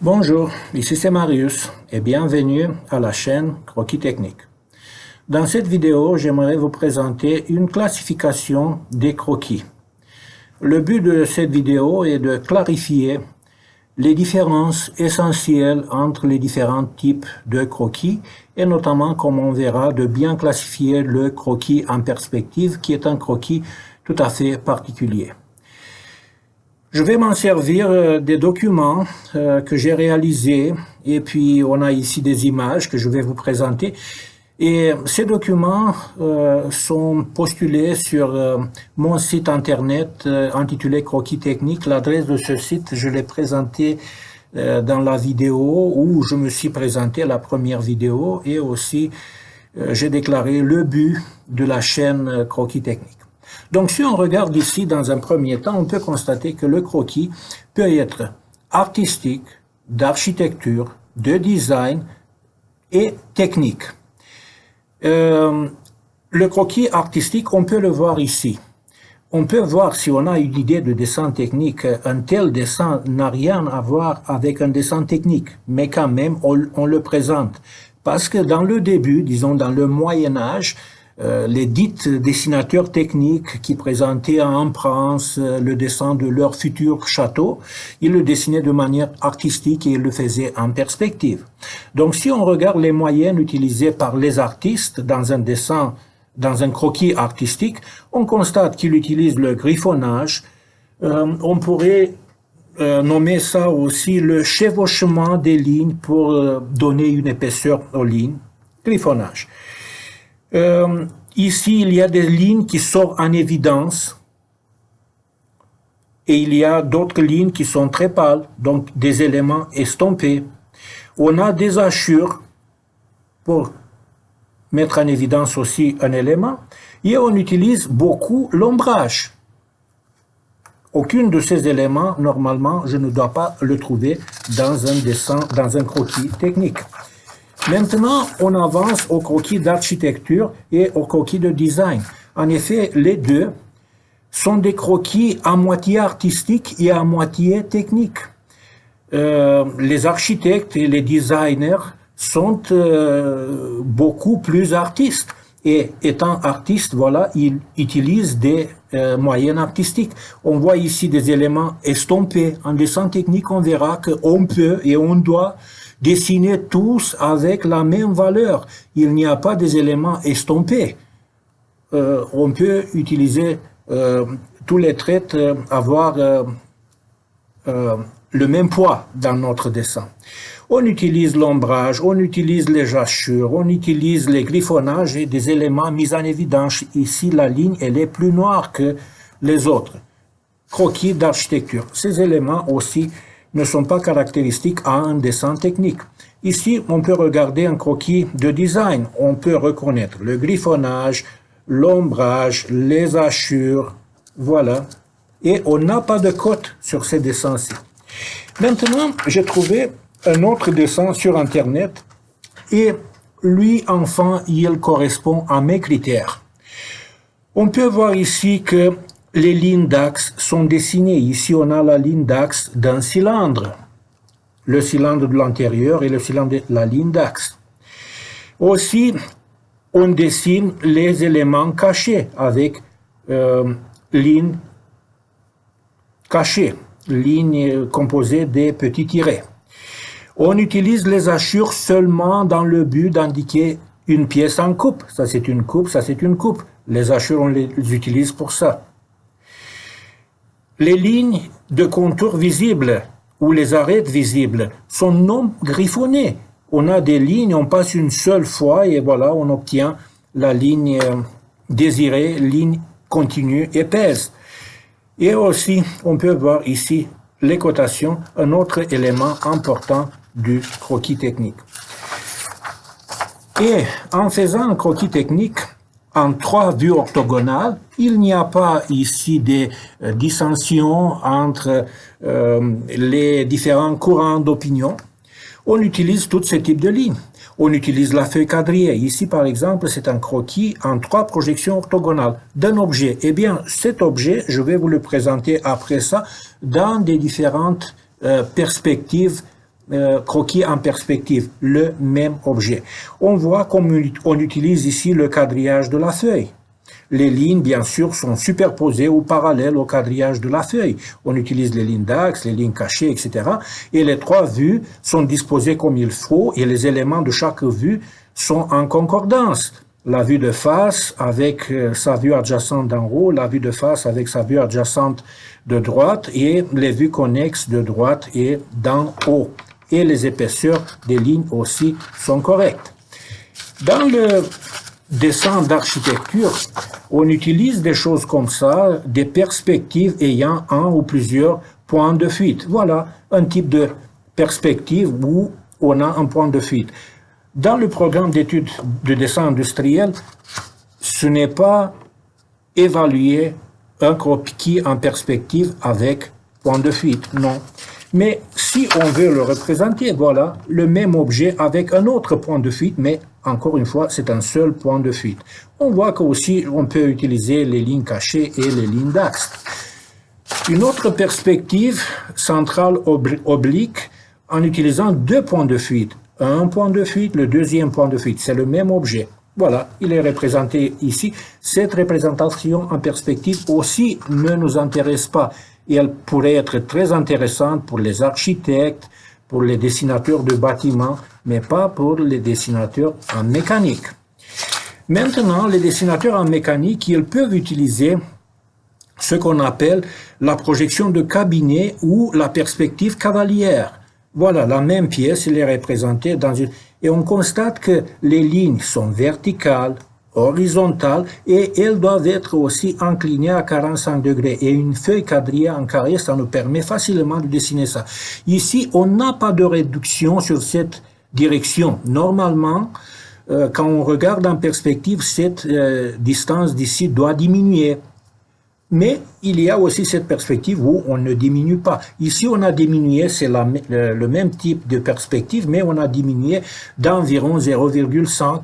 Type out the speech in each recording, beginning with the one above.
Bonjour, ici c'est Marius et bienvenue à la chaîne Croquis Technique. Dans cette vidéo, j'aimerais vous présenter une classification des croquis. Le but de cette vidéo est de clarifier les différences essentielles entre les différents types de croquis et notamment, comme on verra, de bien classifier le croquis en perspective qui est un croquis tout à fait particulier. Je vais m'en servir des documents que j'ai réalisés et puis on a ici des images que je vais vous présenter. Et ces documents sont postulés sur mon site internet intitulé Croquis Technique. L'adresse de ce site, je l'ai présenté dans la vidéo où je me suis présenté la première vidéo et aussi j'ai déclaré le but de la chaîne Croquis Technique. Donc, si on regarde ici, dans un premier temps, on peut constater que le croquis peut être artistique, d'architecture, de design et technique. Le croquis artistique, on peut le voir ici. On peut voir, si on a une idée de dessin technique, un tel dessin n'a rien à voir avec un dessin technique, mais quand même, on le présente. Parce que dans le début, disons dans le Moyen-Âge, les dites dessinateurs techniques qui présentaient en France le dessin de leur futur château, ils le dessinaient de manière artistique et ils le faisaient en perspective. Donc si on regarde les moyens utilisés par les artistes dans un dessin, dans un croquis artistique, on constate qu'ils utilisent le griffonnage. On pourrait nommer ça aussi le chevauchement des lignes pour donner une épaisseur aux lignes, griffonnage. Ici, il y a des lignes qui sortent en évidence et il y a d'autres lignes qui sont très pâles, donc des éléments estompés. On a des hachures pour mettre en évidence aussi un élément et on utilise beaucoup l'ombrage. Aucun de ces éléments, normalement, je ne dois pas le trouver dans un dessin, dans un croquis technique. Maintenant, on avance au croquis d'architecture et au croquis de design. En effet, les deux sont des croquis à moitié artistiques et à moitié techniques. Les architectes et les designers sont beaucoup plus artistes. Et étant artistes, voilà, ils utilisent des moyens artistiques. On voit ici des éléments estompés. En dessin technique, on verra qu'on peut et on doit dessiner tous avec la même valeur. Il n'y a pas des éléments estompés. On peut utiliser tous les traits, avoir le même poids dans notre dessin. On utilise l'ombrage, on utilise les hachures, on utilise les griffonnages et des éléments mis en évidence. Ici, la ligne, elle est plus noire que les autres. Croquis d'architecture. Ces éléments aussi ne sont pas caractéristiques à un dessin technique. Ici, on peut regarder un croquis de design. On peut reconnaître le griffonnage, l'ombrage, les hachures, voilà. Et on n'a pas de cote sur ces dessins-ci. Maintenant, j'ai trouvé un autre dessin sur Internet et lui, enfin, il correspond à mes critères. On peut voir ici que les lignes d'axe sont dessinées. Ici, on a la ligne d'axe d'un cylindre. Le cylindre de l'intérieur et le cylindre de la ligne d'axe. Aussi, on dessine les éléments cachés avec ligne cachée, ligne composée des petits tirets. On utilise les hachures seulement dans le but d'indiquer une pièce en coupe. Ça, c'est une coupe, ça, c'est une coupe. Les hachures, on les utilise pour ça. Les lignes de contour visibles ou les arêtes visibles sont non griffonnées. On a des lignes, on passe une seule fois et voilà, on obtient la ligne désirée, ligne continue épaisse. Et aussi, on peut voir ici les cotations, un autre élément important du croquis technique. Et en faisant un croquis technique, en 3 vues orthogonales, il n'y a pas ici des dissensions entre les différents courants d'opinion. On utilise tous ces types de lignes. On utilise la feuille quadrillée. Ici, par exemple, c'est un croquis en 3 projections orthogonales d'un objet. Eh bien, cet objet, je vais vous le présenter après ça dans des différentes perspectives croquis en perspective, le même objet. On voit qu'on utilise ici le quadrillage de la feuille. Les lignes, bien sûr, sont superposées ou parallèles au quadrillage de la feuille. On utilise les lignes d'axe, les lignes cachées, etc. Et les trois vues sont disposées comme il faut et les éléments de chaque vue sont en concordance. La vue de face avec sa vue adjacente d'en haut, la vue de face avec sa vue adjacente de droite et les vues connexes de droite et d'en haut. Et les épaisseurs des lignes aussi sont correctes. Dans le dessin d'architecture, on utilise des choses comme ça, des perspectives ayant un ou plusieurs points de fuite. Voilà un type de perspective où on a un point de fuite. Dans le programme d'études de dessin industriel, ce n'est pas évaluer un croquis en perspective avec point de fuite, non. Mais si on veut le représenter, voilà, le même objet avec un autre point de fuite, mais encore une fois, c'est un seul point de fuite. On voit qu'aussi, on peut utiliser les lignes cachées et les lignes d'axe. Une autre perspective centrale oblique en utilisant deux points de fuite. Un point de fuite, le deuxième point de fuite, c'est le même objet. Voilà, il est représenté ici. Cette représentation en perspective aussi ne nous intéresse pas. Et elle pourrait être très intéressante pour les architectes, pour les dessinateurs de bâtiments, mais pas pour les dessinateurs en mécanique. Maintenant, les dessinateurs en mécanique, ils peuvent utiliser ce qu'on appelle la projection de cabinet ou la perspective cavalière. Voilà, la même pièce, elle est représentée dans une... Et on constate que les lignes sont verticales, horizontales, et elles doivent être aussi inclinées à 45 degrés. Et une feuille quadrillée en carré, ça nous permet facilement de dessiner ça. Ici, on n'a pas de réduction sur cette direction. Normalement, quand on regarde en perspective, cette distance d'ici doit diminuer. Mais il y a aussi cette perspective où on ne diminue pas. Ici, on a diminué, c'est le même type de perspective, mais on a diminué d'environ 0,5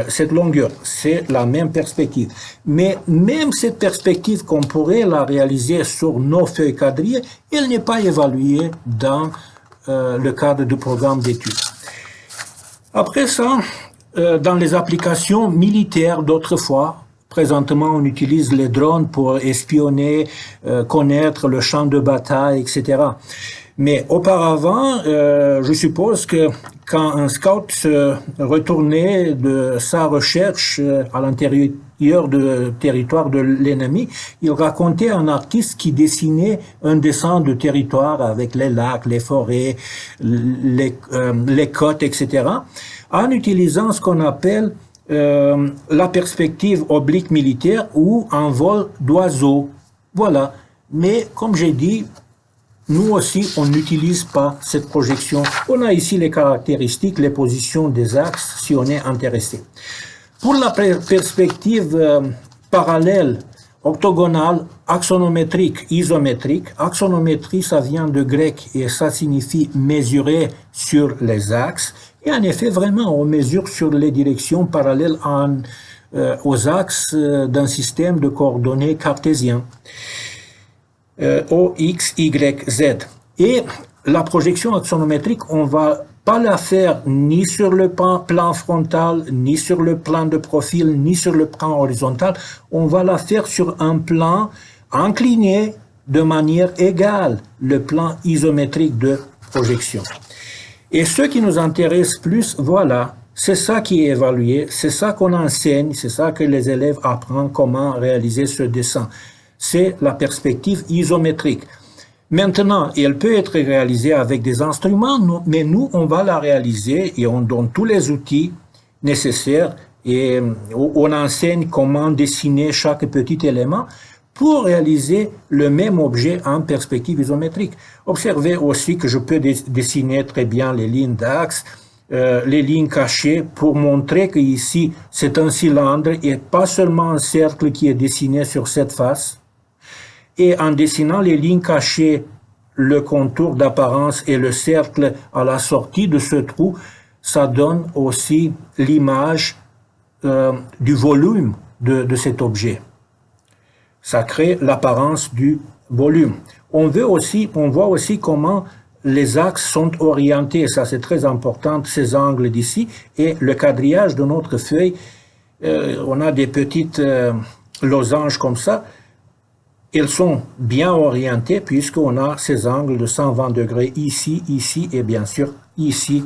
cette longueur. C'est la même perspective. Mais même cette perspective qu'on pourrait la réaliser sur nos feuilles quadrillées, elle n'est pas évaluée dans le cadre du programme d'études. Après ça, dans les applications militaires d'autrefois, présentement, on utilise les drones pour espionner, connaître le champ de bataille, etc. Mais auparavant, je suppose que quand un scout se retournait de sa recherche à l'intérieur du territoire de l'ennemi, il racontait à un artiste qui dessinait un dessin de territoire avec les lacs, les forêts, les côtes, etc., en utilisant ce qu'on appelle la perspective oblique militaire ou un vol d'oiseau. Voilà. Mais comme j'ai dit, nous aussi, on n'utilise pas cette projection. On a ici les caractéristiques, les positions des axes, si on est intéressé. Pour la perspective parallèle, octogonale, axonométrique, isométrique, axonométrie, ça vient de grec et ça signifie mesurer sur les axes. Et en effet, vraiment, on mesure sur les directions parallèles aux axes d'un système de coordonnées cartésien. O, X, Y, Z. Et la projection axonométrique, on va pas la faire ni sur le plan frontal, ni sur le plan de profil, ni sur le plan horizontal. On va la faire sur un plan incliné de manière égale, le plan isométrique de projection. Et ce qui nous intéresse plus, voilà, c'est ça qui est évalué, c'est ça qu'on enseigne, c'est ça que les élèves apprennent comment réaliser ce dessin. C'est la perspective isométrique. Maintenant, elle peut être réalisée avec des instruments, mais nous, on va la réaliser et on donne tous les outils nécessaires et on enseigne comment dessiner chaque petit élément pour réaliser le même objet en perspective isométrique. Observez aussi que je peux dessiner très bien les lignes d'axe, les lignes cachées pour montrer que ici c'est un cylindre et pas seulement un cercle qui est dessiné sur cette face. Et en dessinant les lignes cachées, le contour d'apparence et le cercle à la sortie de ce trou, ça donne aussi l'image du volume de cet objet. Ça crée l'apparence du volume. On voit aussi comment les axes sont orientés, ça c'est très important, ces angles d'ici, et le quadrillage de notre feuille, on a des petites losanges comme ça, elles sont bien orientées puisqu'on a ces angles de 120 degrés ici, ici et bien sûr ici,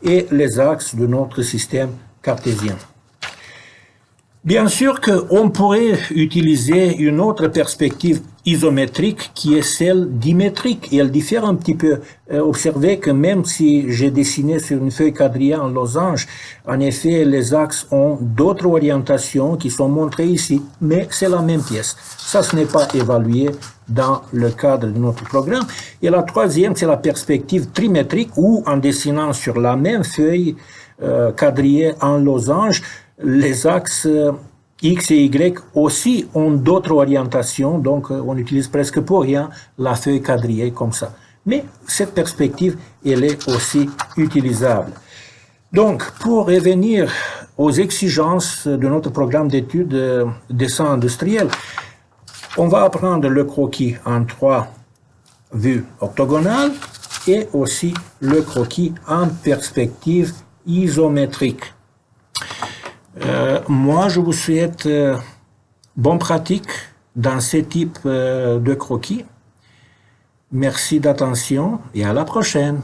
et les axes de notre système cartésien. Bien sûr qu'on pourrait utiliser une autre perspective isométrique qui est celle dimétrique et elle diffère un petit peu. Observez que même si j'ai dessiné sur une feuille quadrillée en losange, en effet les axes ont d'autres orientations qui sont montrées ici, mais c'est la même pièce. Ça, ce n'est pas évalué dans le cadre de notre programme. Et la troisième, c'est la perspective trimétrique où en dessinant sur la même feuille quadrillée en losange, les axes X et Y aussi ont d'autres orientations, donc on utilise presque pour rien la feuille quadrillée comme ça. Mais cette perspective, elle est aussi utilisable. Donc, pour revenir aux exigences de notre programme d'études dessin industriel, on va apprendre le croquis en 3 vues octogonales et aussi le croquis en perspective isométrique. Moi, je vous souhaite bonne pratique dans ce type de croquis. Merci d'attention et à la prochaine.